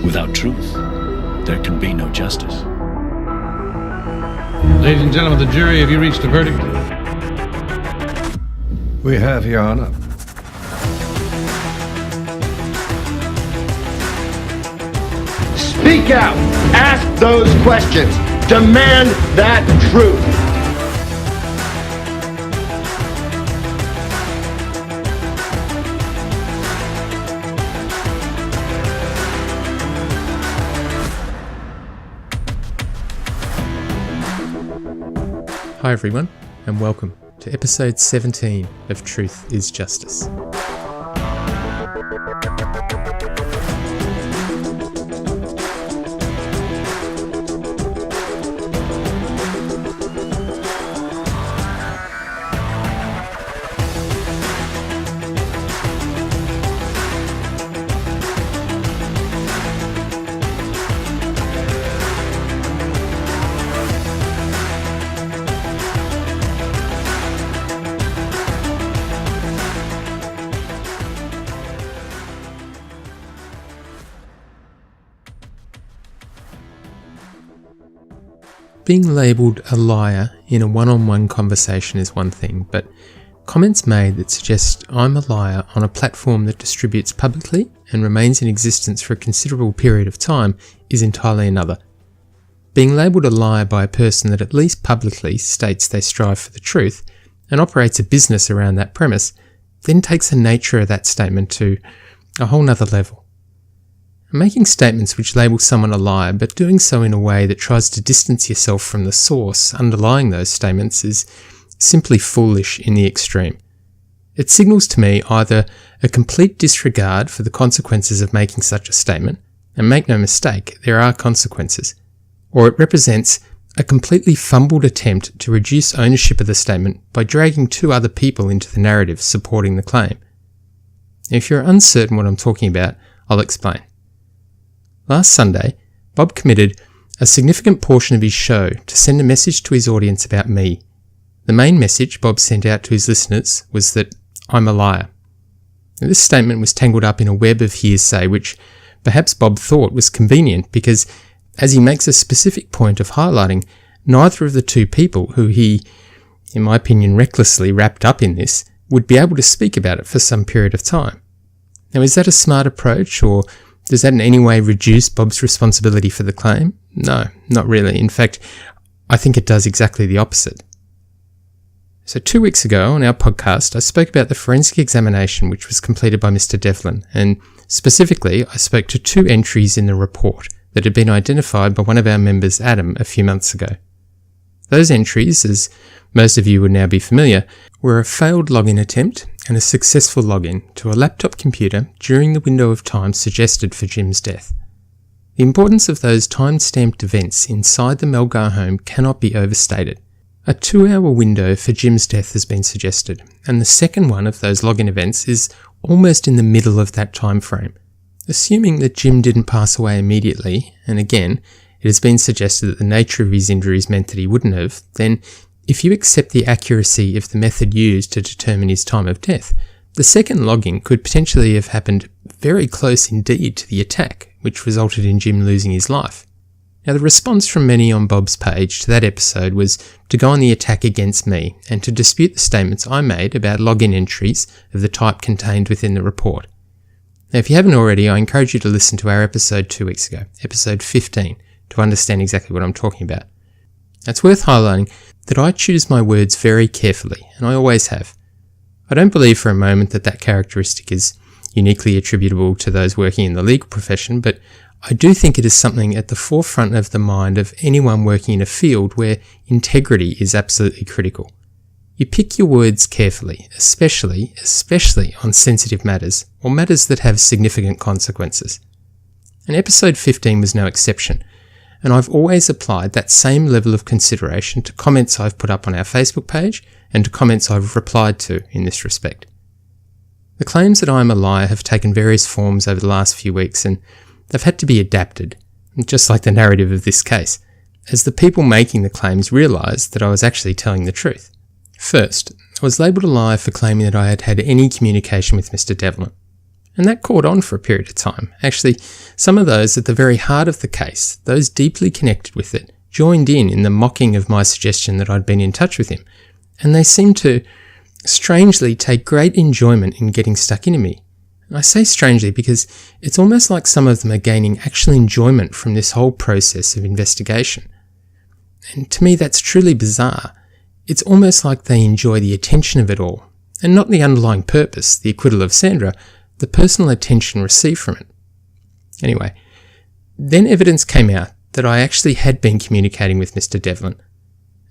Without truth, there can be no justice. Ladies and gentlemen of the jury, have you reached a verdict? We have, Your Honor. Speak out. Ask those questions. Demand that truth. Hi everyone, and welcome to episode 17 of Truth is Justice. Being labelled a liar in a one-on-one conversation is one thing, but comments made that suggest I'm a liar on a platform that distributes publicly and remains in existence for a considerable period of time is entirely another. Being labelled a liar by a person that at least publicly states they strive for the truth and operates a business around that premise then takes the nature of that statement to a whole nother level. Making statements which label someone a liar, but doing so in a way that tries to distance yourself from the source underlying those statements is simply foolish in the extreme. It signals to me either a complete disregard for the consequences of making such a statement, and make no mistake, there are consequences, or it represents a completely fumbled attempt to reduce ownership of the statement by dragging two other people into the narrative supporting the claim. If you're uncertain what I'm talking about, I'll explain. Last Sunday, Bob committed a significant portion of his show to send a message to his audience about me. The main message Bob sent out to his listeners was that I'm a liar. Now, this statement was tangled up in a web of hearsay which perhaps Bob thought was convenient because, as he makes a specific point of highlighting, neither of the two people who he, in my opinion, recklessly wrapped up in this would be able to speak about it for some period of time. Now, is that a smart approach, or does that in any way reduce Bob's responsibility for the claim? No, not really. In fact, I think it does exactly the opposite. So 2 weeks ago on our podcast, I spoke about the forensic examination which was completed by Mr. Devlin, and specifically I spoke to two entries in the report that had been identified by one of our members, Adam, a few months ago. Those entries, as most of you would now be familiar, were a failed login attempt and a successful login to a laptop computer during the window of time suggested for Jim's death. The importance of those time-stamped events inside the Melgar home cannot be overstated. A 2-hour window for Jim's death has been suggested, and the second one of those login events is almost in the middle of that time frame. Assuming that Jim didn't pass away immediately, and again, it has been suggested that the nature of his injuries meant that he wouldn't have, then if you accept the accuracy of the method used to determine his time of death, the second logging could potentially have happened very close indeed to the attack, which resulted in Jim losing his life. Now, the response from many on Bob's page to that episode was to go on the attack against me and to dispute the statements I made about login entries of the type contained within the report. Now, if you haven't already, I encourage you to listen to our episode 2 weeks ago, episode 15, to understand exactly what I'm talking about. It's worth highlighting that I choose my words very carefully, and I always have. I don't believe for a moment that that characteristic is uniquely attributable to those working in the legal profession, but I do think it is something at the forefront of the mind of anyone working in a field where integrity is absolutely critical. You pick your words carefully, especially on sensitive matters, or matters that have significant consequences. And episode 15 was no exception, and I've always applied that same level of consideration to comments I've put up on our Facebook page and to comments I've replied to in this respect. The claims that I am a liar have taken various forms over the last few weeks, and they've had to be adapted, just like the narrative of this case, as the people making the claims realised that I was actually telling the truth. First, I was labelled a liar for claiming that I had had any communication with Mr. Devlin. And that caught on for a period of time. Actually, some of those at the very heart of the case, those deeply connected with it, joined in the mocking of my suggestion that I'd been in touch with him. And they seemed to strangely take great enjoyment in getting stuck into me. And I say strangely because it's almost like some of them are gaining actual enjoyment from this whole process of investigation. And to me, that's truly bizarre. It's almost like they enjoy the attention of it all, and not the underlying purpose, the acquittal of Sandra, the personal attention received from it. Anyway, then evidence came out that I actually had been communicating with Mr. Devlin,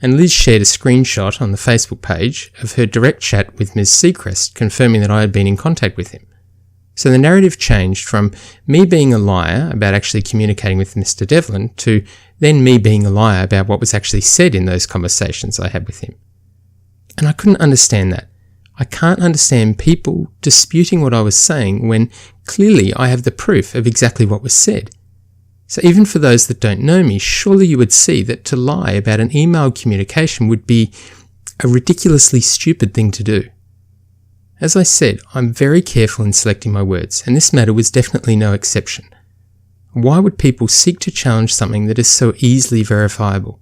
and Liz shared a screenshot on the Facebook page of her direct chat with Ms. Seacrest confirming that I had been in contact with him. So the narrative changed from me being a liar about actually communicating with Mr. Devlin to then me being a liar about what was actually said in those conversations I had with him. And I couldn't understand that. I can't understand people disputing what I was saying when clearly I have the proof of exactly what was said. So even for those that don't know me, surely you would see that to lie about an email communication would be a ridiculously stupid thing to do. As I said, I'm very careful in selecting my words, and this matter was definitely no exception. Why would people seek to challenge something that is so easily verifiable?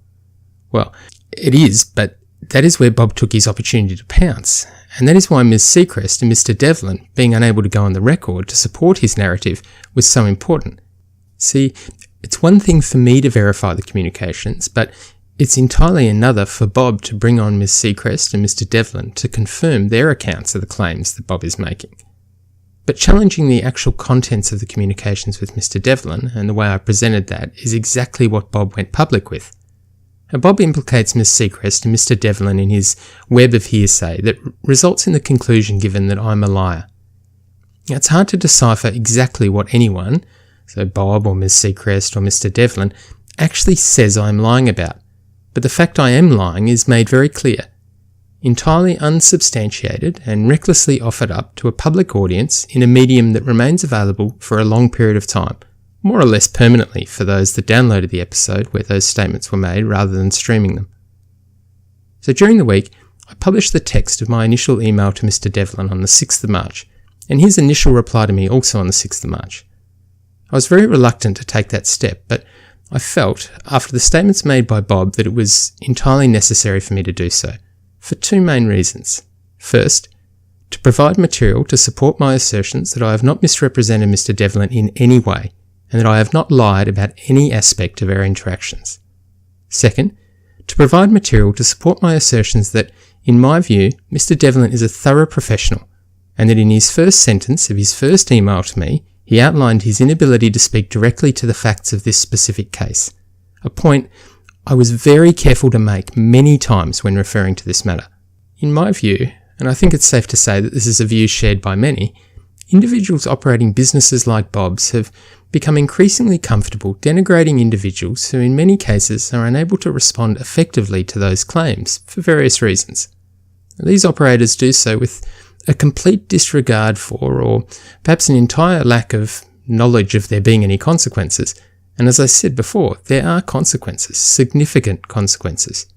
Well, it is, but that is where Bob took his opportunity to pounce, and that is why Ms. Seacrest and Mr. Devlin being unable to go on the record to support his narrative was so important. See, it's one thing for me to verify the communications, but it's entirely another for Bob to bring on Ms. Seacrest and Mr. Devlin to confirm their accounts of the claims that Bob is making. But challenging the actual contents of the communications with Mr. Devlin and the way I presented that is exactly what Bob went public with. And Bob implicates Ms. Seacrest and Mr. Devlin in his web of hearsay that results in the conclusion given that I'm a liar. Now, it's hard to decipher exactly what anyone, so Bob or Ms. Seacrest or Mr. Devlin, actually says I'm lying about. But the fact I am lying is made very clear, entirely unsubstantiated and recklessly offered up to a public audience in a medium that remains available for a long period of time, more or less permanently for those that downloaded the episode where those statements were made rather than streaming them. So during the week, I published the text of my initial email to Mr. Devlin on the 6th of March, and his initial reply to me also on the 6th of March. I was very reluctant to take that step, but I felt, after the statements made by Bob, that it was entirely necessary for me to do so, for two main reasons. First, to provide material to support my assertions that I have not misrepresented Mr. Devlin in any way, and that I have not lied about any aspect of our interactions. Second, to provide material to support my assertions that, in my view, Mr. Devlin is a thorough professional, and that in his first sentence of his first email to me, he outlined his inability to speak directly to the facts of this specific case, a point I was very careful to make many times when referring to this matter. In my view, and I think it's safe to say that this is a view shared by many, individuals operating businesses like Bob's have become increasingly comfortable denigrating individuals who in many cases are unable to respond effectively to those claims for various reasons. These operators do so with a complete disregard for, or perhaps an entire lack of knowledge of there being any consequences. And as I said before, there are consequences, significant consequences.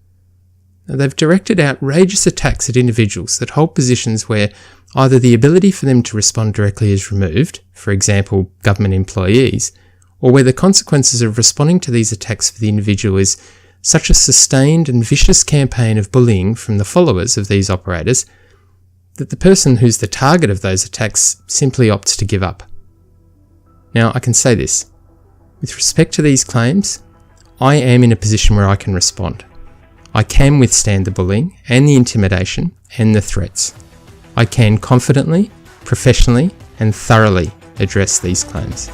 Now, they've directed outrageous attacks at individuals that hold positions where either the ability for them to respond directly is removed, for example, government employees, or where the consequences of responding to these attacks for the individual is such a sustained and vicious campaign of bullying from the followers of these operators that the person who's the target of those attacks simply opts to give up. Now, I can say this. With respect to these claims, I am in a position where I can respond. I can withstand the bullying and the intimidation and the threats. I can confidently, professionally, and thoroughly address these claims.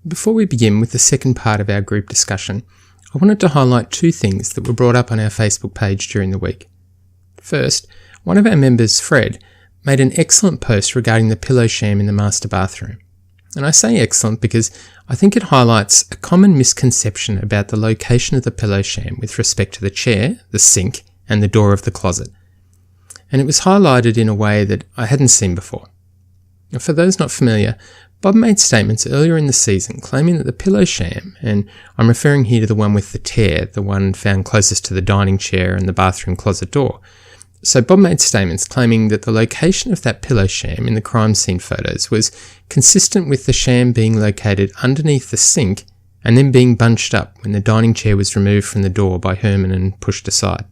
Before we begin with the second part of our group discussion, I wanted to highlight two things that were brought up on our Facebook page during the week. First, one of our members, Fred, made an excellent post regarding the pillow sham in the master bathroom. And I say excellent because I think it highlights a common misconception about the location of the pillow sham with respect to the chair, the sink, and the door of the closet. And it was highlighted in a way that I hadn't seen before. Now, for those not familiar, Bob made statements earlier in the season claiming that the pillow sham, and I'm referring here to the one with the tear, the one found closest to the dining chair and the bathroom closet door. So Bob made statements claiming that the location of that pillow sham in the crime scene photos was consistent with the sham being located underneath the sink and then being bunched up when the dining chair was removed from the door by Herman and pushed aside.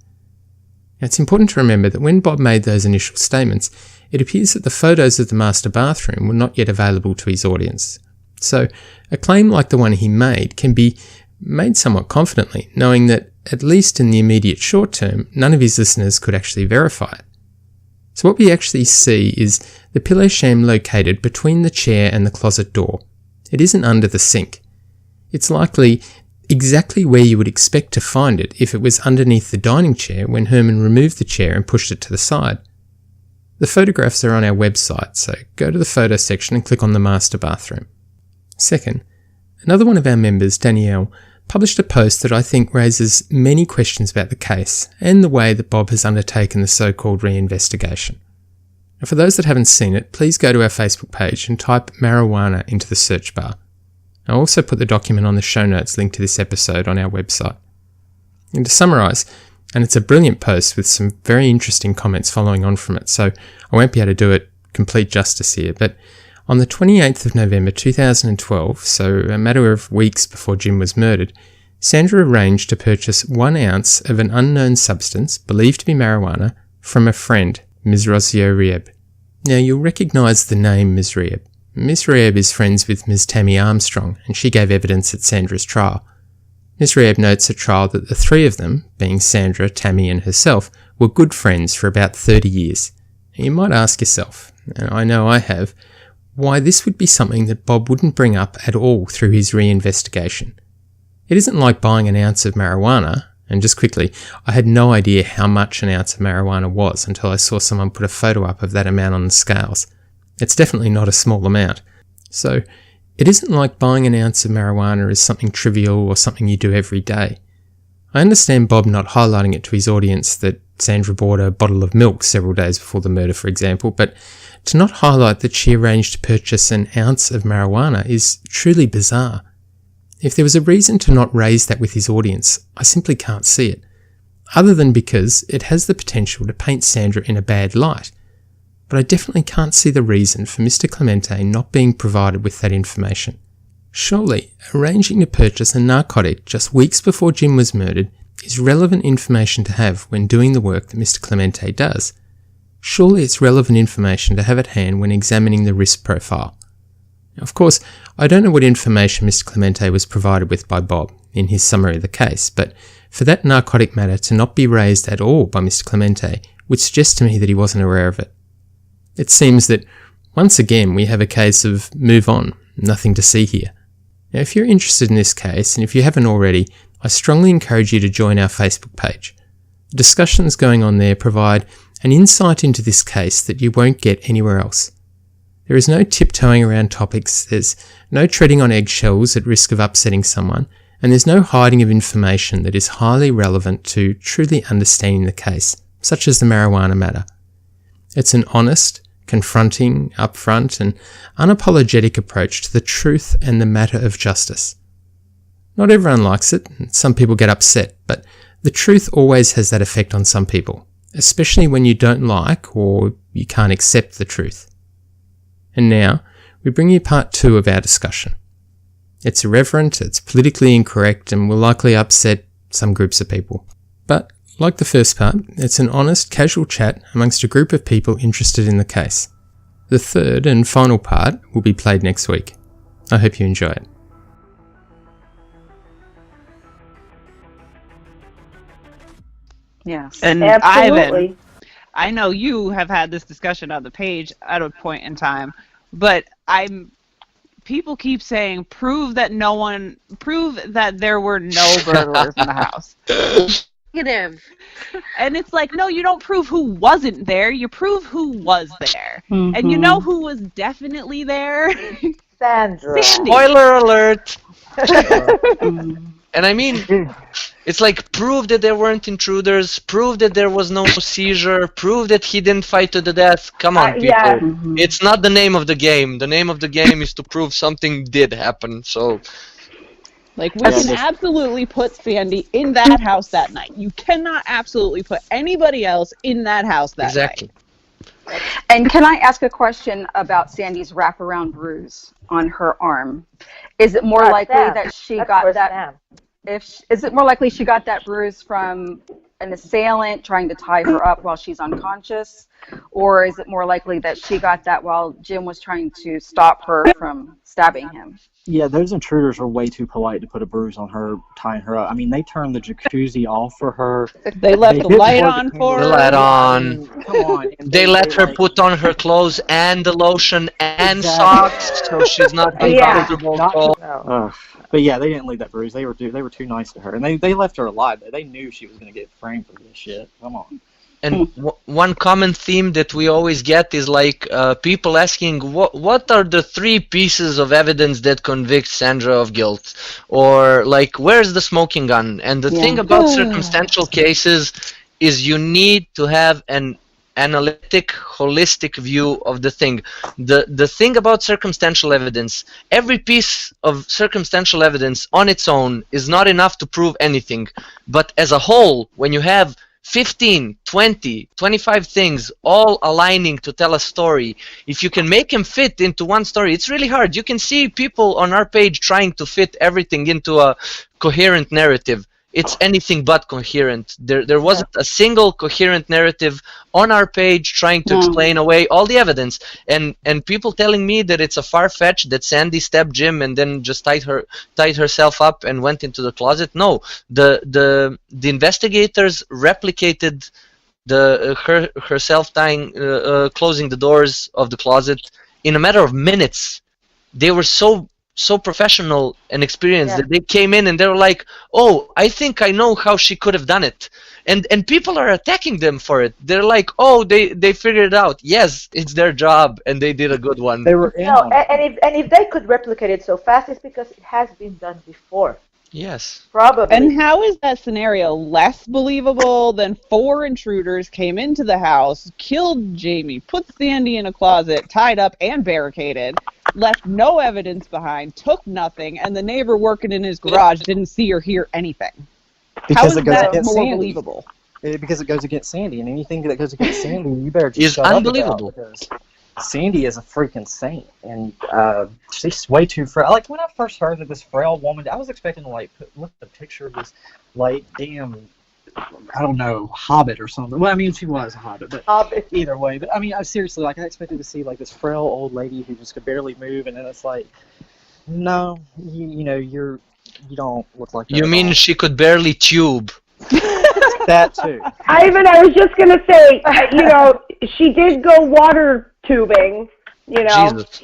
Now, it's important to remember that when Bob made those initial statements, it appears that the photos of the master bathroom were not yet available to his audience. So, a claim like the one he made can be made somewhat confidently, knowing that, at least in the immediate short term, none of his listeners could actually verify it. So what we actually see is the pillow sham located between the chair and the closet door. It isn't under the sink. It's likely exactly where you would expect to find it if it was underneath the dining chair when Herman removed the chair and pushed it to the side. The photographs are on our website, so go to the photo section and click on the master bathroom. Second, another one of our members, Danielle, published a post that I think raises many questions about the case and the way that Bob has undertaken the so-called reinvestigation. And for those that haven't seen it, please go to our Facebook page and type marijuana into the search bar. I'll also put the document on the show notes linked to this episode on our website. And to summarise, and it's a brilliant post with some very interesting comments following on from it, so I won't be able to do it complete justice here, but on the 28th of November 2012, so a matter of weeks before Jim was murdered, Sandra arranged to purchase 1 ounce of an unknown substance, believed to be marijuana, from a friend, Ms. Rocio Rieb. Now, you'll recognise the name Ms. Rieb. Ms. Rieb is friends with Ms. Tammy Armstrong, and she gave evidence at Sandra's trial. Ms. Rieb notes at trial that the three of them, being Sandra, Tammy and herself, were good friends for about 30 years. You might ask yourself, and I know I have, why this would be something that Bob wouldn't bring up at all through his reinvestigation. It isn't like buying an ounce of marijuana, and just quickly, I had no idea how much an ounce of marijuana was until I saw someone put a photo up of that amount on the scales. It's definitely not a small amount. So, it isn't like buying an ounce of marijuana is something trivial or something you do every day. I understand Bob not highlighting it to his audience that Sandra bought a bottle of milk several days before the murder, for example, but to not highlight that she arranged to purchase an ounce of marijuana is truly bizarre. If there was a reason to not raise that with his audience, I simply can't see it, other than because it has the potential to paint Sandra in a bad light. But I definitely can't see the reason for Mr. Clemente not being provided with that information. Surely, arranging to purchase a narcotic just weeks before Jim was murdered is relevant information to have when doing the work that Mr. Clemente does. Surely it's relevant information to have at hand when examining the risk profile. Now, of course, I don't know what information Mr. Clemente was provided with by Bob in his summary of the case, but for that narcotic matter to not be raised at all by Mr. Clemente would suggest to me that he wasn't aware of it. It seems that, once again, we have a case of move on, nothing to see here. Now, if you're interested in this case, and if you haven't already, I strongly encourage you to join our Facebook page. The discussions going on there provide an insight into this case that you won't get anywhere else. There is no tiptoeing around topics, there's no treading on eggshells at risk of upsetting someone, and there's no hiding of information that is highly relevant to truly understanding the case, such as the marijuana matter. It's an honest, confronting, upfront, and unapologetic approach to the truth and the matter of justice. Not everyone likes it, and some people get upset, but the truth always has that effect on some people, especially when you don't like or you can't accept the truth. And now, we bring you part 2 of our discussion. It's irreverent, it's politically incorrect, and will likely upset some groups of people. But, like the first part, it's an honest, casual chat amongst a group of people interested in the case. The third and final part will be played next week. I hope you enjoy it. Yes, And absolutely. Ivan, I know you have had this discussion on the page at a point in time, but I'm people keep saying, prove that there were no burglars in the house. Negative. And it's like, no, you don't prove who wasn't there. You prove who was there. And you know who was definitely there? Sandra. Sandy. Spoiler alert! And I mean, it's like, prove that there weren't intruders, prove that there was no seizure, prove that he didn't fight to the death. Come on, people. Yeah. It's not the name of the game. The name of the game is to prove something did happen. So, Like, we can absolutely put Sandy in that house that night. You cannot absolutely put anybody else in that house that night. And can I ask a question about Sandy's wraparound bruise on her arm? Is it more likely that she got that? Is it more likely she got that bruise from an assailant trying to tie her up while she's unconscious, or is it more likely that she got that while Jim was trying to stop her from stabbing him? Yeah, those intruders are way too polite to put a bruise on her, tying her up. I mean, they turned the jacuzzi off for her. They left the light on for her. The light on. Come on. They let her put on her clothes and the lotion and socks, so she's not uncomfortable. But yeah, they didn't leave that bruise. They were too nice to her, and they left her alive. They knew she was going to get framed for this shit. Come on. And one common theme that we always get is like people asking, what are the 3 pieces of evidence that convict Sandra of guilt? Or like, where's the smoking gun? And the thing about circumstantial cases is you need to have an analytic, holistic view of the thing. The thing about circumstantial evidence, every piece of circumstantial evidence on its own is not enough to prove anything. But as a whole, when you have 15, 20, 25 things all aligning to tell a story, if you can make them fit into one story, it's really hard. You can see people on our page trying to fit everything into a coherent narrative. It's anything but coherent. There wasn't a single coherent narrative on our page trying to explain away all the evidence. And people telling me that it's a far-fetched that Sandy stabbed Jim and then just tied herself up and went into the closet. No, the investigators replicated herself tying, closing the doors of the closet in a matter of minutes. They were so professional and experienced that they came in and they were like, oh, I think I know how she could have done it. And people are attacking them for it. They're like, oh, they figured it out. Yes, it's their job and they did a good one. They were in on it. And if they could replicate it so fast, it's because it has been done before. Yes. Probably. And how is that scenario less believable than 4 intruders came into the house, killed Jamie, put Sandy in a closet, tied up and barricaded, left no evidence behind, took nothing, and the neighbor working in his garage didn't see or hear anything? Because how is that more believable? Because it goes against Sandy, and anything that goes against Sandy, you better just is shut unbelievable. Up because Sandy is a freaking saint, and she's way too frail. Like, when I first heard that this frail woman, I was expecting to, like, look at the picture of this, like, damn, I don't know, hobbit or something. Well, I mean, she was a hobbit, but either way. But, I mean, I seriously, like, I expected to see, like, this frail old lady who just could barely move, and then it's like, no, you don't look like that. You mean she could barely tube? That, too. I was just going to say, she did go water tubing, Jesus.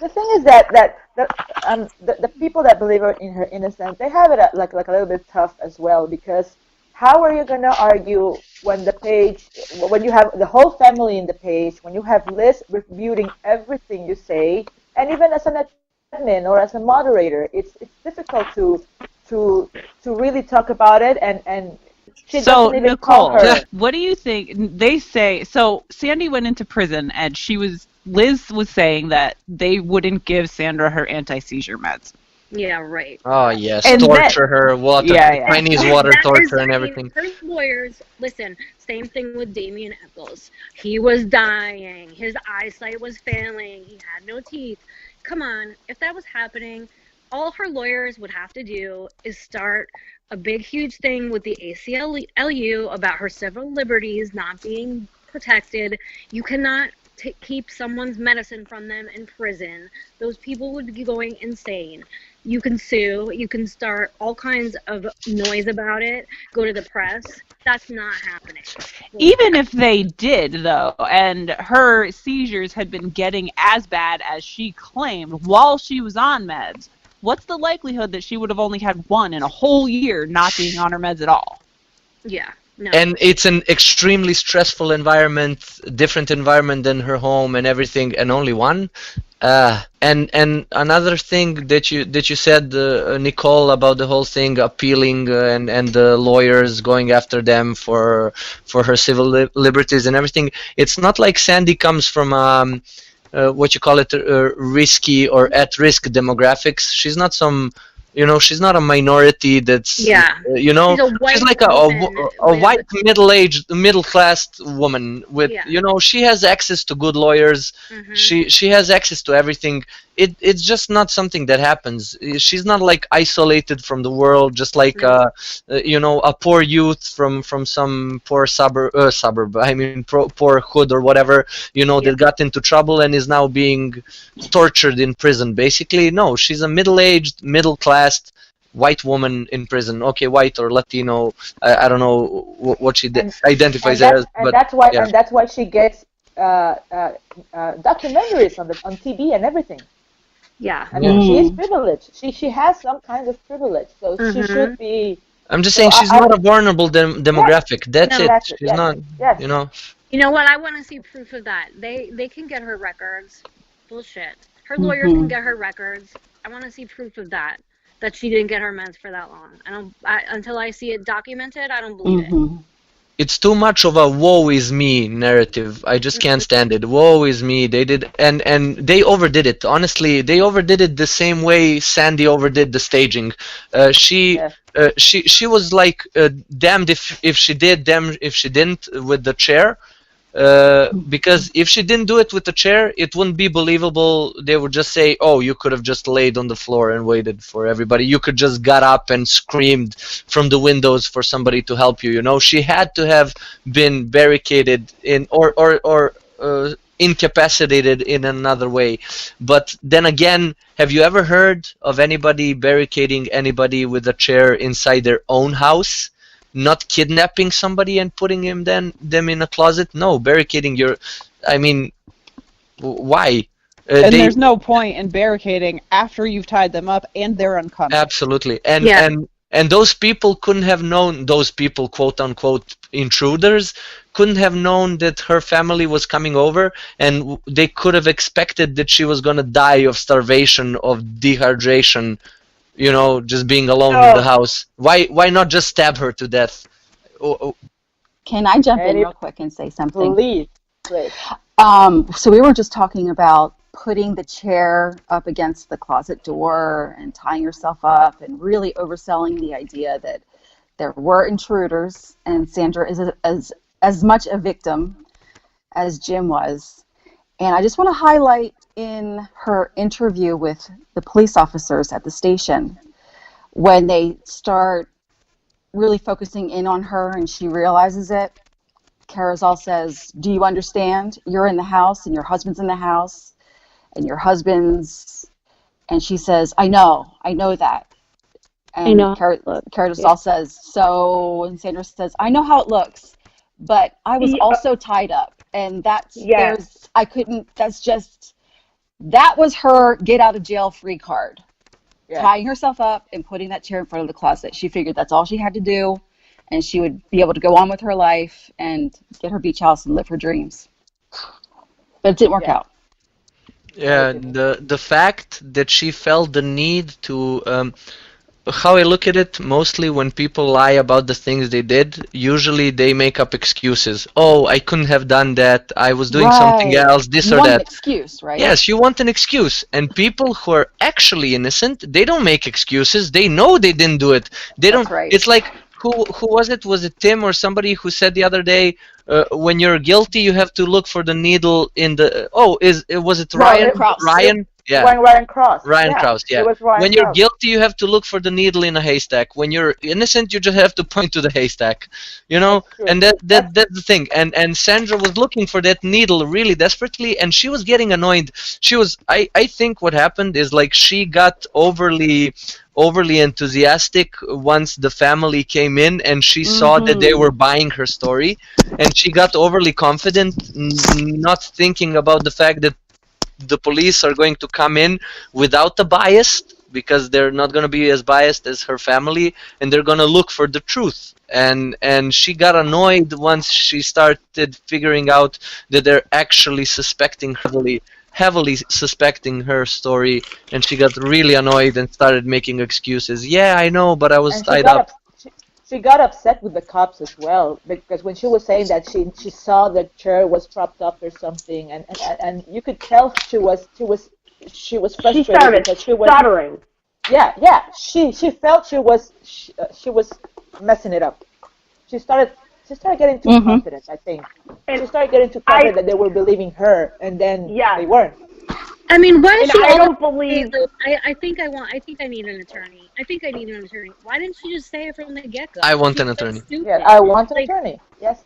The thing is that the people that believe in her innocence, they have it like a little bit tough as well, because how are you going to argue when you have the whole family in the page, when you have Liz refuting everything you say, and even as an admin or as a moderator, it's difficult to really talk about it, and she doesn't even call her. What do you think? They say, so Sandy went into prison, and Liz was saying that they wouldn't give Sandra her anti-seizure meds. Yeah, right. Oh, yes. And torture her, Chinese water torture and everything. Her lawyers, listen, same thing with Damien Eccles. He was dying. His eyesight was failing. He had no teeth. Come on. If that was happening, all her lawyers would have to do is start a big, huge thing with the ACLU about her civil liberties not being protected. You cannot keep someone's medicine from them in prison, those people would be going insane. You can sue, you can start all kinds of noise about it, go to the press. That's not happening. Even if they did, though, and her seizures had been getting as bad as she claimed while she was on meds, what's the likelihood that she would have only had one in a whole year not being on her meds at all? Yeah. No. And it's an extremely stressful environment, different environment than her home and everything, and only one. And another thing that you said, Nicole, about the whole thing appealing and the lawyers going after them for her civil liberties and everything. It's not like Sandy comes from what you call it, risky or at-risk demographics. She's not some. She's not a minority that's, she's like a white middle-aged, middle-class woman with, she has access to good lawyers. Mm-hmm. She has access to everything. It's just not something that happens. She's not like isolated from the world, just like, a poor youth from some poor suburb, I mean, poor hood or whatever, that got into trouble and is now being tortured in prison, basically. No, she's a middle-aged, middle-class white woman in prison. Okay, white or Latino, I don't know what she identifies as. And that's why she gets documentaries on TV and everything. Yeah. I mean, she is privileged. She has some kind of privilege, so she should be. I'm just saying she's not a vulnerable demographic. That's it. She's not. Yes. You know what? I want to see proof of that. They can get her records. Bullshit. Her lawyers can get her records. I want to see proof of that she didn't get her meds for that long. Until I see it documented, I don't believe it. It's too much of a woe is me narrative. I just can't stand it. Woe is me. They did, and they overdid it. Honestly, they overdid it the same way Sandy overdid the staging. She was like damned if she did, damned if she didn't with the chair. Because if she didn't do it with the chair, it wouldn't be believable. They would just say, "Oh, you could have just laid on the floor and waited for everybody. You could just got up and screamed from the windows for somebody to help you." She had to have been barricaded in or incapacitated in another way. But then again, have you ever heard of anybody barricading anybody with a chair inside their own house? Not kidnapping somebody and putting them in a closet? No, barricading why? There's no point in barricading after you've tied them up and they're unconscious. Absolutely. And those people couldn't have known, those people, quote unquote, intruders, couldn't have known that her family was coming over, and they could have expected that she was going to die of starvation, of dehydration, just being alone in the house. Why not just stab her to death? Can I jump in real quick and say something? Please. So we were just talking about putting the chair up against the closet door and tying yourself up and really overselling the idea that there were intruders and Sandra is as much a victim as Jim was. And I just want to highlight in her interview with the police officers at the station, when they start really focusing in on her and she realizes it, Carazal says, "Do you understand? You're in the house and your husband's in the house and your husband's," and she says, I know that. And I know. Carazal says, "So," and Sandra says, "I know how it looks, but I was also tied up." And that was her get out of jail free card. Yeah. Tying herself up and putting that chair in front of the closet. She figured that's all she had to do, and she would be able to go on with her life and get her beach house and live her dreams. But it didn't work out. Yeah, the fact that she felt the need to how I look at it, mostly when people lie about the things they did, usually they make up excuses. Oh, I couldn't have done that. I was doing something else, this or that. You want an excuse, right? Yes, you want an excuse. And people who are actually innocent, they don't make excuses. They know they didn't do it. They don't. Right. It's like, who was it? Was it Tim or somebody who said the other day, when you're guilty, you have to look for the needle in the. Oh, was it Ryan? Ryan? Yeah. Ryan Cross. Ryan Yeah, Krauss, yeah. it was Ryan When you're Cross. guilty, you have to look for the needle in a haystack. When you're innocent, you just have to point to the haystack, you know. That's true. And that's the thing. And Sandra was looking for that needle really desperately, and she was getting annoyed. She was. I think what happened is like she got overly enthusiastic once the family came in and she saw that they were buying her story, and she got overly confident, not thinking about the fact that the police are going to come in without a bias, because they're not going to be as biased as her family, and they're going to look for the truth. And she got annoyed once she started figuring out that they're actually suspecting heavily suspecting her story, and she got really annoyed and started making excuses. Yeah, I know, but I was tied up. She got upset with the cops as well, because when she was saying that she saw the chair was propped up or something, and you could tell she was frustrated. She started because she was stuttering. Yeah. She felt she was messing it up. She started getting too confident, I think. And she started getting too confident that they were believing her, and then they weren't. I mean, why did she? I don't believe. I think I need an attorney. Why didn't she just say it from the get-go? I want an attorney. Yeah, I want an attorney. Yes.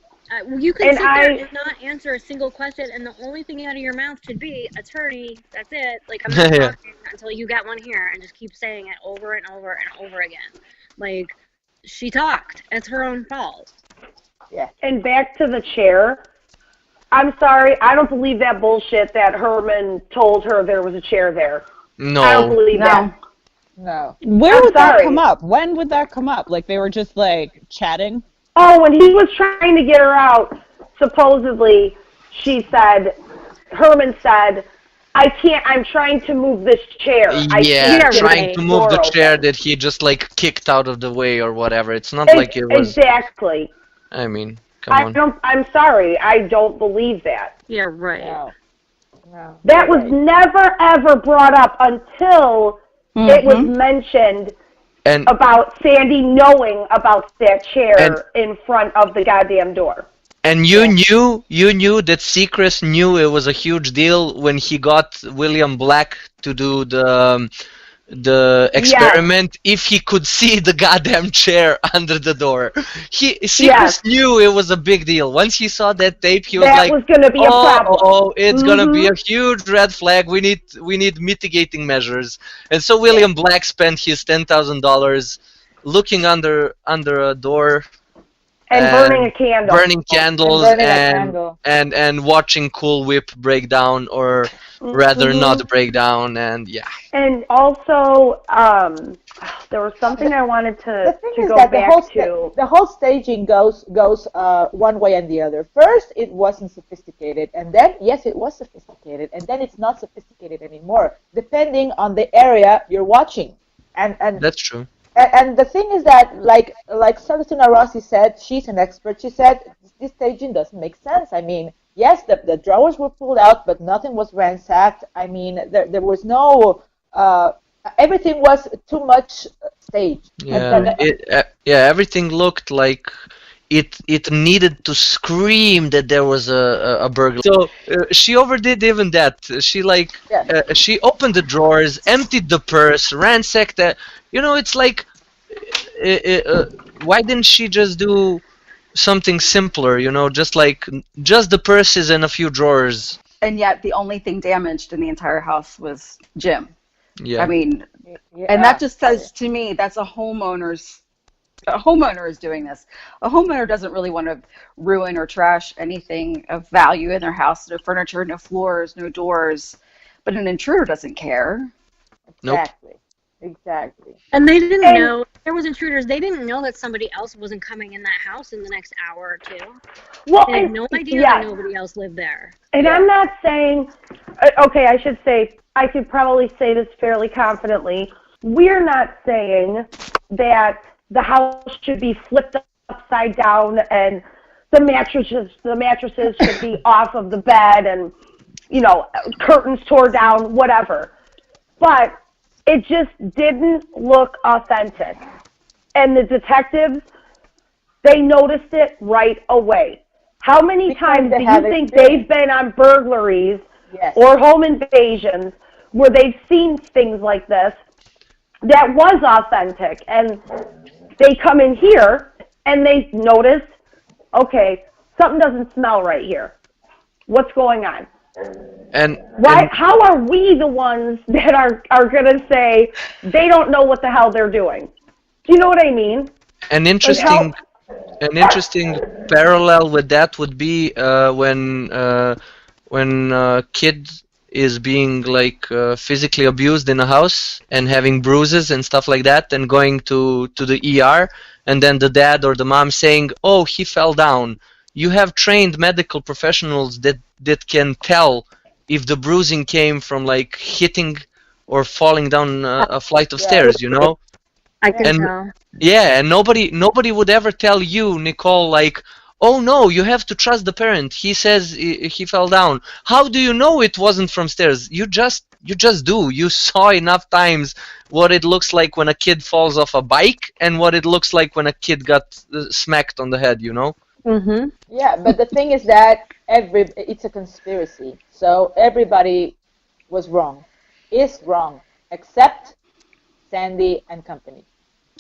You can sit there and not answer a single question, and the only thing out of your mouth should be attorney. That's it. Like, I'm not talking until you get one here, and just keep saying it over and over and over again. Like, she talked. It's her own fault. Yeah. And back to the chair. I'm sorry, I don't believe that bullshit that Herman told her there was a chair there. No. I don't believe that. No. Where would that come up? When would that come up? Like, they were just, like, chatting? Oh, when he was trying to get her out, supposedly, Herman said, I'm trying to move this chair. Trying to move the chair that he just, like, kicked out of the way or whatever. It's not like it was... Exactly. I mean... I'm sorry, I don't believe that. Yeah, right. No. That was never ever brought up until it was mentioned about Sandy knowing about that chair in front of the goddamn door. And you knew that Seacrest knew it was a huge deal when he got William Black to do the experiment, if he could see the goddamn chair under the door. Seacrest knew it was a big deal. Once he saw that tape, he was like, was gonna be a problem. Oh, it's gonna be a huge red flag. We need mitigating measures. And so William Black spent his $10,000 looking under a door and burning a candle. Burning candles and watching Cool Whip break down, or rather not break down, and yeah. And also, there was something I wanted to go back to. The whole staging goes one way and the other. First, it wasn't sophisticated, and then, yes, it was sophisticated, and then it's not sophisticated anymore, depending on the area you're watching. And that's true. And the thing is that, like Celestina Rossi said, she's an expert. She said this staging doesn't make sense. I mean, yes, the drawers were pulled out, but nothing was ransacked. I mean, there was no. Everything was too much staged. Yeah, everything looked like it needed to scream that there was a burglar. So she overdid even that. She she opened the drawers, emptied the purse, ransacked that. You know, it's like, why didn't she just do something simpler? You know, just the purses and a few drawers. And yet, the only thing damaged in the entire house was Jim. Yeah. I mean, and that just says to me that's a homeowner is doing this. A homeowner doesn't really want to ruin or trash anything of value in their house. No furniture, no floors, no doors. But an intruder doesn't care. Exactly. Exactly. And they didn't know there was intruders. They didn't know that somebody else wasn't coming in that house in the next hour or two. Well, they had no idea that nobody else lived there. And I'm not saying, okay, I should say, I could probably say this fairly confidently. We're not saying that the house should be flipped upside down and the mattresses should be off of the bed and, you know, curtains tore down, whatever. But it just didn't look authentic. And the detectives, they noticed it right away. How many times do you think they've been on burglaries or home invasions where they've seen things like this that was authentic, and they come in here and they notice, okay, something doesn't smell right here. What's going on? And How are we the ones that are going to say they don't know what the hell they're doing? Do you know what I mean? An interesting parallel with that would be when kid is being like physically abused in a house and having bruises and stuff like that, and going to the ER, and then the dad or the mom saying, "Oh, he fell down." You have trained medical professionals that can tell if the bruising came from like hitting or falling down a flight of stairs, you know? I can tell. Yeah, and nobody would ever tell you, Nicole, like, "Oh no, you have to trust the parent. He says he fell down." How do you know it wasn't from stairs? You just do. You saw enough times what it looks like when a kid falls off a bike and what it looks like when a kid got smacked on the head, you know? Mm-hmm. Yeah, but the thing is that it's a conspiracy. So everybody was wrong, is wrong, except Sandy and company.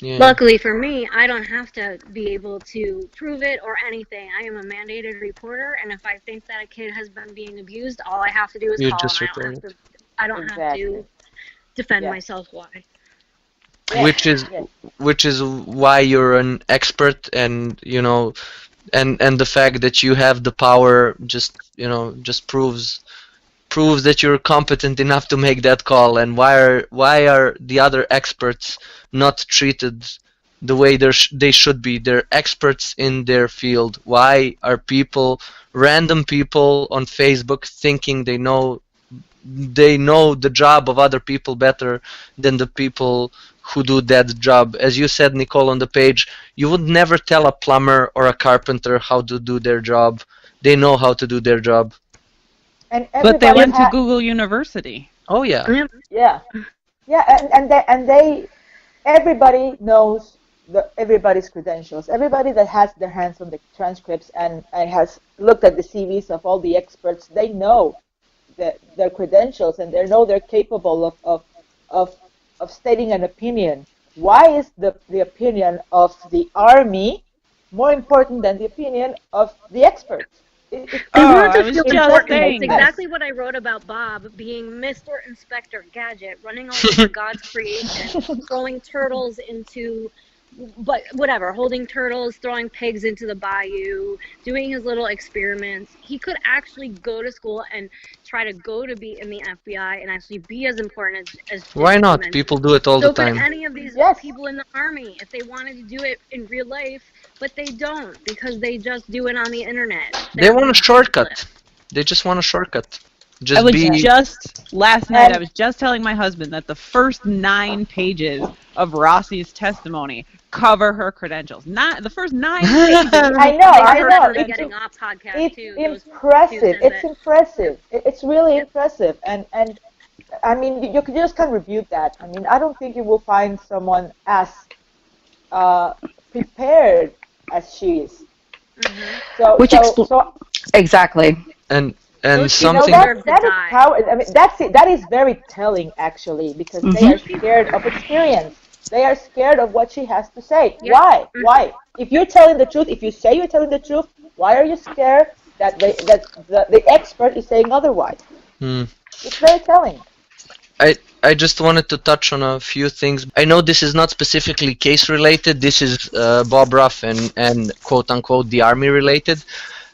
Yeah. Luckily for me, I don't have to be able to prove it or anything. I am a mandated reporter, and if I think that a kid has been being abused, all I have to do is You call just them. report it. I don't have to defend myself. Why? Which is why you're an expert, and you know, and the fact that you have the power just proves that you're competent enough to make that call. And why are the other experts not treated the way they should be? They're experts in their field. Why are random people on Facebook thinking they know the job of other people better than the people who do that job? As you said, Nicole, on the page, you would never tell a plumber or a carpenter how to do their job. They know how to do their job. But they went to Google University. Oh yeah. Yeah, and everybody knows everybody's credentials. Everybody that has their hands on the transcripts and has looked at the CVs of all the experts, they know their credentials, and they know they're capable of stating an opinion. Why is the opinion of the Army more important than the opinion of the experts? It's exactly what I wrote about Bob being Mr. Inspector Gadget, running all over God's creation, throwing turtles into, but whatever, holding turtles, throwing pigs into the bayou, doing his little experiments. He could actually go to school and try to go to be in the FBI and actually be as important as Why not? People do it all the time. So could any of these people in the Army, if they wanted to do it in real life, but they don't, because they just do it on the internet. They want a shortcut. They just want a shortcut. Last night I was just telling my husband that the first 9 pages of Rossi's testimony cover her credentials. Not the first 9 pages. I know. Getting off podcast it's impressive. It's impressive. It's really impressive. And I mean, you just can't rebuke that. I mean, I don't think you will find someone as prepared as she is. Mm-hmm. Exactly. And something that is very telling, actually, because they are scared of experience. They are scared of what she has to say. Yep. Why? If you're telling the truth, if you say you're telling the truth, why are you scared that the expert is saying otherwise? It's very telling. I just wanted to touch on a few things. I know this is not specifically case related. This is Bob Ruff and quote unquote the Army related.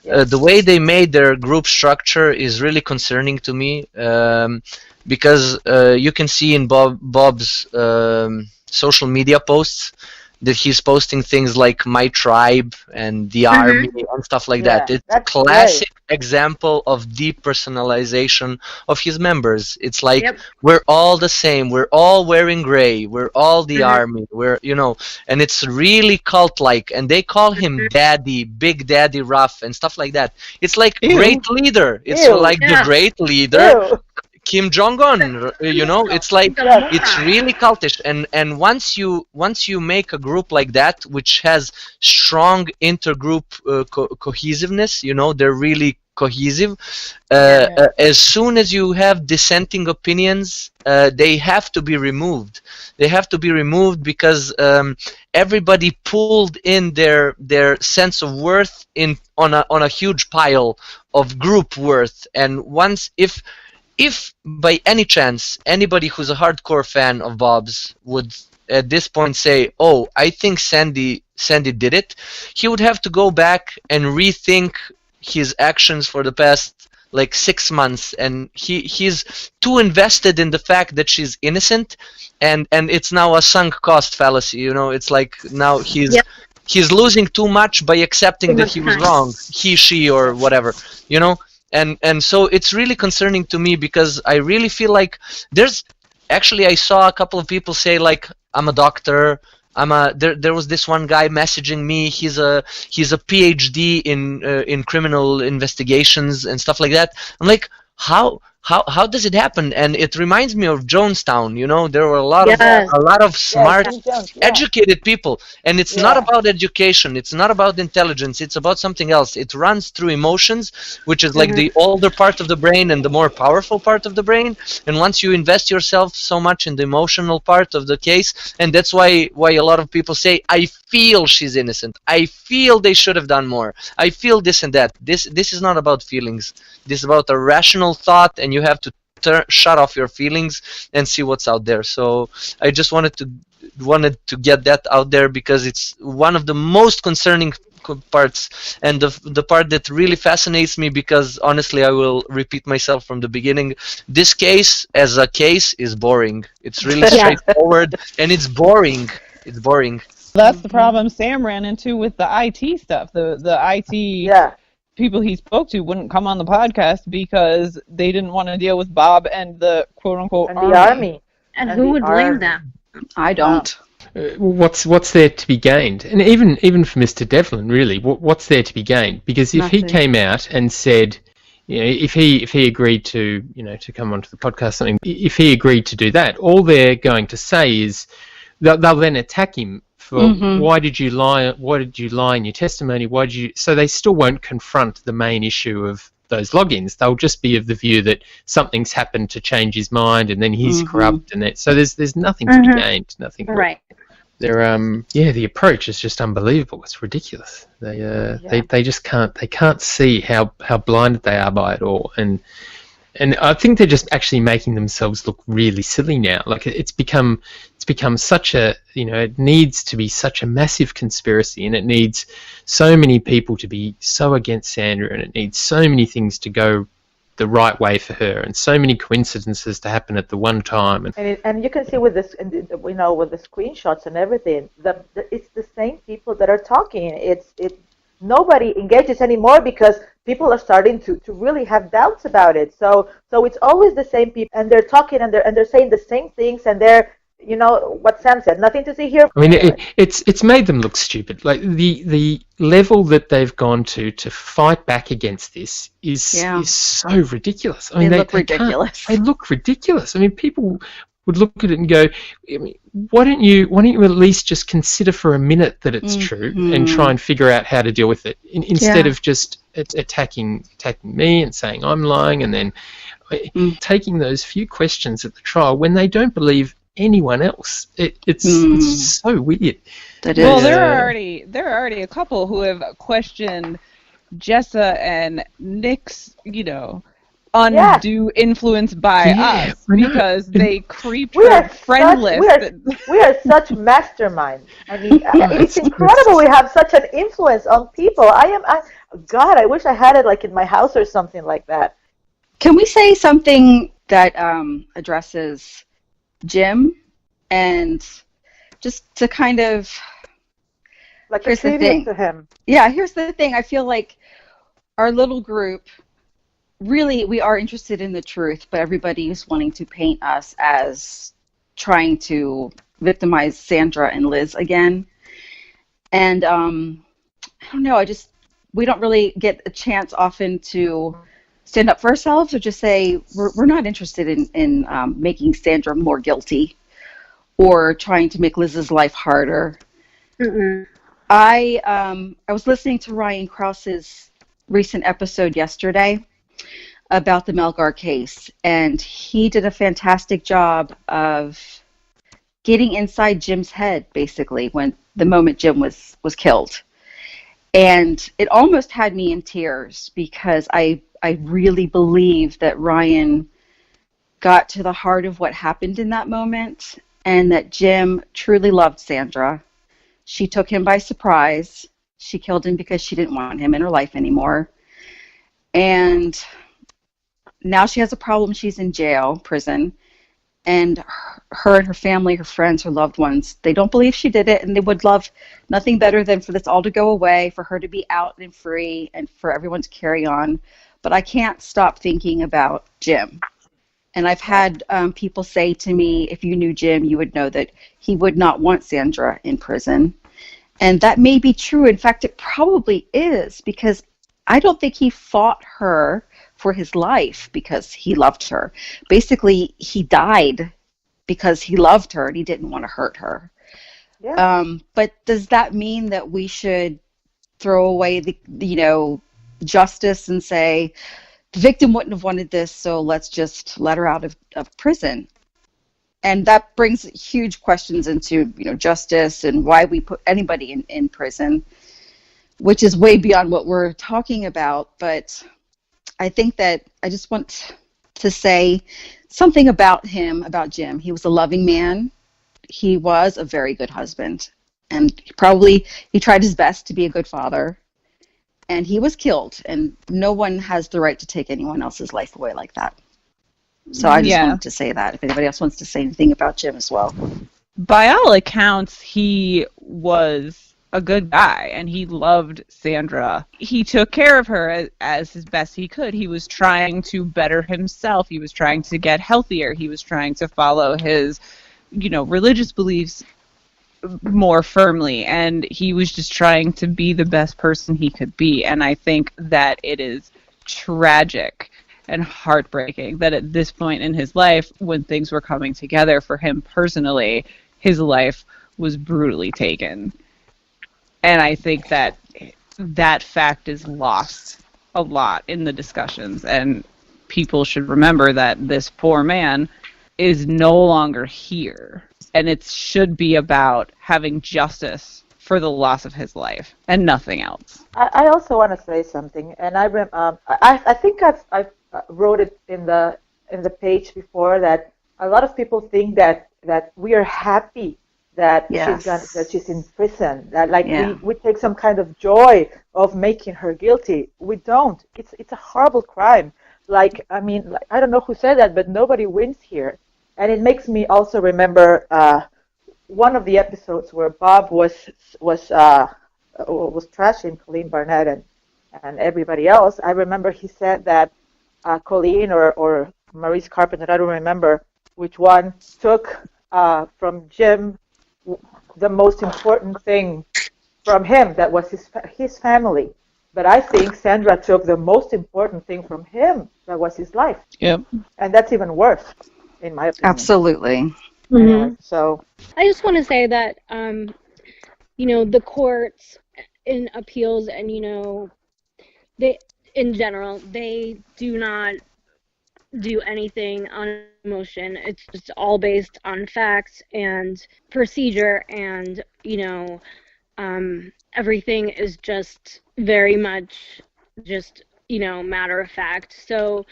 The way they made their group structure is really concerning to me, because you can see in Bob's social media posts that he's posting things like my tribe and the army and stuff like that. It's a classic example of depersonalization of his members. It's like we're all the same, we're all wearing gray, we're all the army, we're and it's really cult-like, and they call him Daddy, Big Daddy Ruff and stuff like that. It's like great leader. It's like the great leader. Kim Jong-un, it's like it's really cultish, and once you make a group like that, which has strong intergroup cohesiveness, they're really cohesive. As soon as you have dissenting opinions, they have to be removed. They have to be removed because everybody pulled in their sense of worth on a huge pile of group worth. And once, if by any chance anybody who's a hardcore fan of Bob's would at this point say, "Oh, I think Sandy did it," he would have to go back and rethink his actions for the past like 6 months, and he's too invested in the fact that she's innocent, and it's now a sunk cost fallacy. You know, it's like now he's losing too much by accepting that he was wrong, he, she, or whatever. You know, and so it's really concerning to me because I really feel like there's. Actually, I saw a couple of people say like, "I'm a doctor. There was this one guy messaging me. He's a PhD in criminal investigations and stuff like that." I'm like, how does it happen? And it reminds me of Jonestown. You know, there were a lot of smart, educated people, and it's not about education. It's not about intelligence. It's about something else. It runs through emotions, which is like the older part of the brain and the more powerful part of the brain. And once you invest yourself so much in the emotional part of the case, and that's why a lot of people say, "I feel she's innocent. I feel they should have done more. I feel this and that." This is not about feelings. This is about a rational thought, and you have to shut off your feelings and see what's out there. So I just wanted to get that out there because it's one of the most concerning parts, and the part that really fascinates me, because honestly I will repeat myself from the beginning, this case as a case is boring. It's really straightforward and it's boring. It's boring. That's the problem Sam ran into with the IT stuff. The IT people he spoke to wouldn't come on the podcast because they didn't want to deal with Bob and the quote-unquote army. And who would blame them? I don't. What's there to be gained? And even for Mr. Devlin, really, what's there to be gained? Because if he came out and said, you know, if he agreed to, you know, to come onto the podcast, something, if he agreed to do that, all they're going to say is they'll then attack him for why did you lie? Why did you lie in your testimony? Why did you? So they still won't confront the main issue of those logins. They'll just be of the view that something's happened to change his mind, and then he's corrupt, and that. So there's nothing to be gained. Nothing. Right. The approach is just unbelievable. It's ridiculous. They just can't see how blinded they are by it all, and I think they're just actually making themselves look really silly now. Like it's become such a, you know, it needs to be such a massive conspiracy, and it needs so many people to be so against Sandra, and it needs so many things to go the right way for her, and so many coincidences to happen at the one time. And you can see with this, you know, with the screenshots and everything, it's the same people that are talking. Nobody engages anymore because people are starting to really have doubts about it. So it's always the same people, and they're talking and they're saying the same things, and they're, you know, what Sam said, nothing to see here. I mean, it's made them look stupid. Like the level that they've gone to fight back against this is so ridiculous. I mean, they look ridiculous. They look ridiculous. I mean, people would look at it and go, I mean, why don't you at least just consider for a minute that it's true and try and figure out how to deal with it instead of just attacking me and saying I'm lying, and then taking those few questions at the trial when they don't believe anyone else. It's so weird. Well, there are already a couple who have questioned Jessa and Nick's, you know, undue influence by us because they creeped her friend list. We are such masterminds. I mean, it's incredible. We have such an influence on people. God, I wish I had it like in my house or something like that. Can we say something that addresses Jim, and just to kind of like here's the thing. To him. Yeah, here's the thing. I feel like our little group, really, we are interested in the truth, but everybody is wanting to paint us as trying to victimize Sandra and Liz again. And I don't know, we don't really get a chance often to stand up for ourselves or just say we're not interested in making Sandra more guilty or trying to make Liz's life harder. I was listening to Ryan Krause's recent episode yesterday about the Melgar case, and he did a fantastic job of getting inside Jim's head, basically, when the moment Jim was killed. And it almost had me in tears because I really believe that Ryan got to the heart of what happened in that moment, and that Jim truly loved Sandra. She took him by surprise. She killed him because she didn't want him in her life anymore. And now she has a problem. She's in prison, and her and her family, her friends, her loved ones, they don't believe she did it, and they would love nothing better than for this all to go away, for her to be out and free, and for everyone to carry on. But I can't stop thinking about Jim. And I've had people say to me, if you knew Jim, you would know that he would not want Sandra in prison. And that may be true. In fact, it probably is, because I don't think he fought her for his life because he loved her. Basically, he died because he loved her and he didn't want to hurt her. Yeah. But does that mean that we should throw away the justice and say the victim wouldn't have wanted this, so let's just let her out of prison? And that brings huge questions into justice and why we put anybody in prison, which is way beyond what we're talking about. But I think that I just want to say something about him, about Jim. He was a loving man. He was a very good husband. And he tried his best to be a good father. And he was killed. And no one has the right to take anyone else's life away like that. So I just wanted to say that. If anybody else wants to say anything about Jim as well. By all accounts, he was a good guy, and he loved Sandra. He took care of her as best he could. He was trying to better himself. He was trying to get healthier. He was trying to follow his, religious beliefs more firmly, and he was just trying to be the best person he could be. And I think that it is tragic and heartbreaking that at this point in his life, when things were coming together for him personally, his life was brutally taken. And I think that fact is lost a lot in the discussions, and people should remember that this poor man is no longer here, and it should be about having justice for the loss of his life and nothing else. I also want to say something, and I think I've wrote it in the page before, that a lot of people think that we are happy that she's in prison, that we take some kind of joy of making her guilty. We don't. It's a horrible crime. I don't know who said that, but nobody wins here. And it makes me also remember one of the episodes where Bob was trashing Colleen Barnett and everybody else. I remember he said that Colleen or Maurice Carpenter, I don't remember which one, took from Jim the most important thing from him, that was his family. But I think Sandra took the most important thing from him, that was his life. Yep. And that's even worse, in my opinion. Absolutely. Anyway, so I just want to say that the courts in appeals and they in general, they do not do anything on emotion. It's just all based on facts and procedure, and everything is just very much just matter of fact. So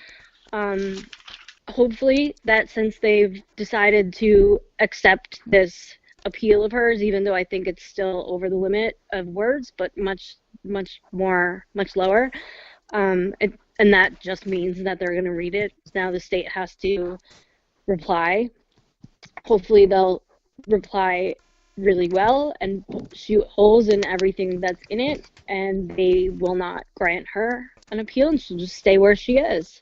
hopefully that since they've decided to accept this appeal of hers, even though I think it's still over the limit of words, but much lower, and that just means that they're going to read it. Now the state has to reply. Hopefully they'll reply really well and shoot holes in everything that's in it, and they will not grant her an appeal, and she'll just stay where she is.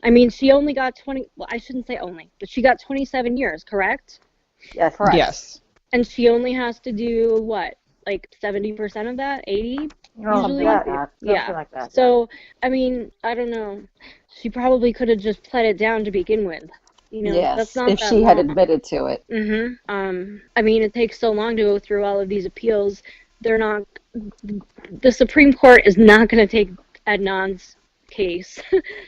I mean, she only got I shouldn't say only, but she got 27 years, correct? Yes. Correct. Yes. And she only has to do what? Like 70% of that? 80? Usually? Something like that. So, I mean, I don't know. She probably could have just pled it down to begin with. Yes, that's not if that she long. had admitted to it. I mean, it takes so long to go through all of these appeals. The Supreme Court is not going to take Adnan's case.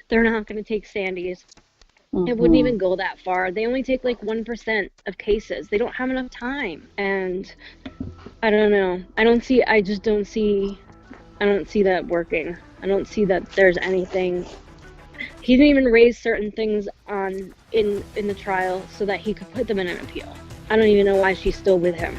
They're not going to take Sandy's. It wouldn't even go that far. They only take like 1% of cases. They don't have enough time. And I don't know. I don't see that working. I don't see that there's anything. He didn't even raise certain things in the trial so that he could put them in an appeal. I don't even know why she's still with him.